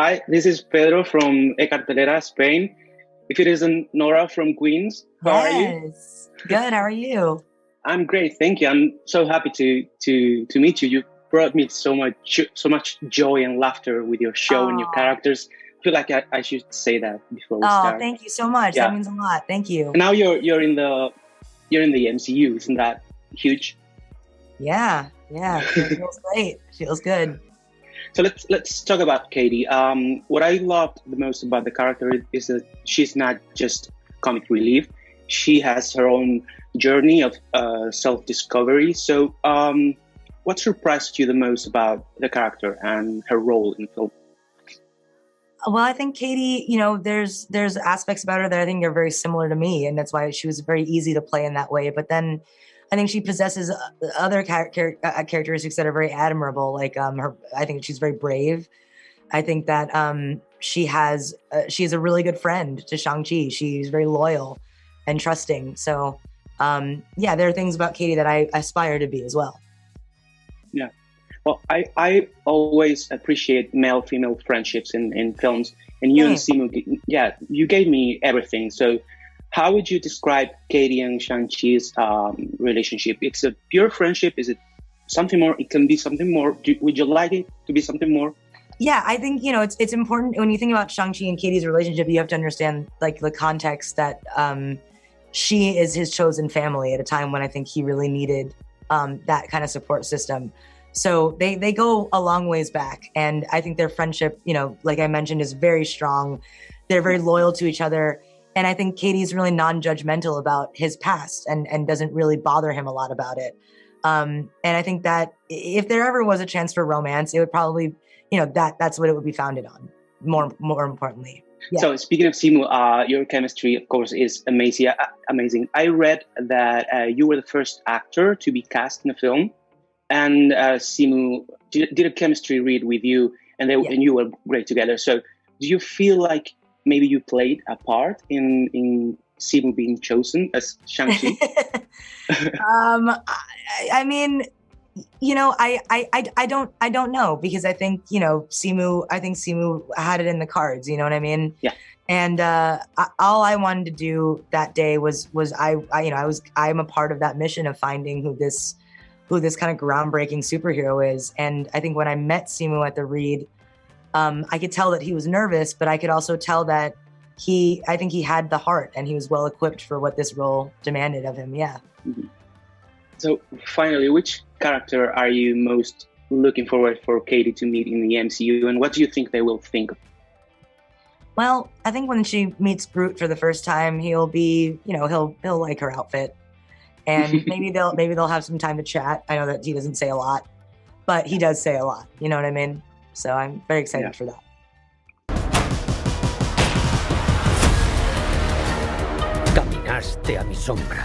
Hi, this is Pedro from Cartelera, Spain. If it isn't Nora from Queens, how are you? Yes. Good. How are you? I'm great, thank you. I'm so happy to meet you. You brought me so much joy and laughter with your show and your Oh, characters. I feel like I should say that before we oh, start. thank you so much. That Yeah. means a lot. Thank you. And now you're in the MCU, isn't that huge? Yeah. Yeah. It feels great. Feels good. So let's talk about Katy. What I loved the most about the character is that she's not just comic relief. She has her own journey of self-discovery. So, what surprised you the most about the character and her role in the film? Well, I think Katie, there's aspects about her that I think are very similar to me, and that's why she was very easy to play in that way. But then I think she possesses other characteristics that are very admirable. Like her, I think she's very brave. I think that she's a really good friend to Shang-Chi. She's very loyal and trusting. So yeah, there are things about Katie that I aspire to be as well. Yeah. Well, I always appreciate male-female friendships in films, and you and Same. Simu, yeah, you gave me everything. So, how would you describe Katie and Shang-Chi's relationship? It's a pure friendship. Is it something more? It can be something more. Would you like it to be something more? Yeah, I think it's important when you think about Shang-Chi and Katie's relationship. You have to understand like the context that she is his chosen family at a time when I think he really needed that kind of support system. So they go a long ways back, and I think their friendship, like I mentioned, is very strong. They're very loyal to each other, and I think Katie's really non-judgmental about his past and doesn't really bother him a lot about it. And I think that if there ever was a chance for romance, it would probably, that's what it would be founded on. More importantly. Yeah. So speaking of Simu, your chemistry, of course, is amazing. Amazing. I read that you were the first actor to be cast in a film, and Simu did a chemistry read with you, and and you were great together. So, do you feel like maybe you played a part in Simu being chosen as Shang-Chi? I mean, I don't know, because I think, Simu had it in the cards, you know what I mean? Yeah. And all I wanted to do that day was I'm a part of that mission of finding who this kind of groundbreaking superhero is. And I think when I met Simu at the read, I could tell that he was nervous, but I could also tell that I think he had the heart and he was well equipped for what this role demanded of him. Yeah. Mm-hmm. So finally, which character are you most looking forward for Katy to meet in the MCU, and what do you think they will think of? Well, I think when she meets Groot for the first time, he'll be, he'll like her outfit. And maybe they'll have some time to chat. I know that he doesn't say a lot, but he does say a lot. You know what I mean? So I'm very excited for that. Caminaste a mi sombra.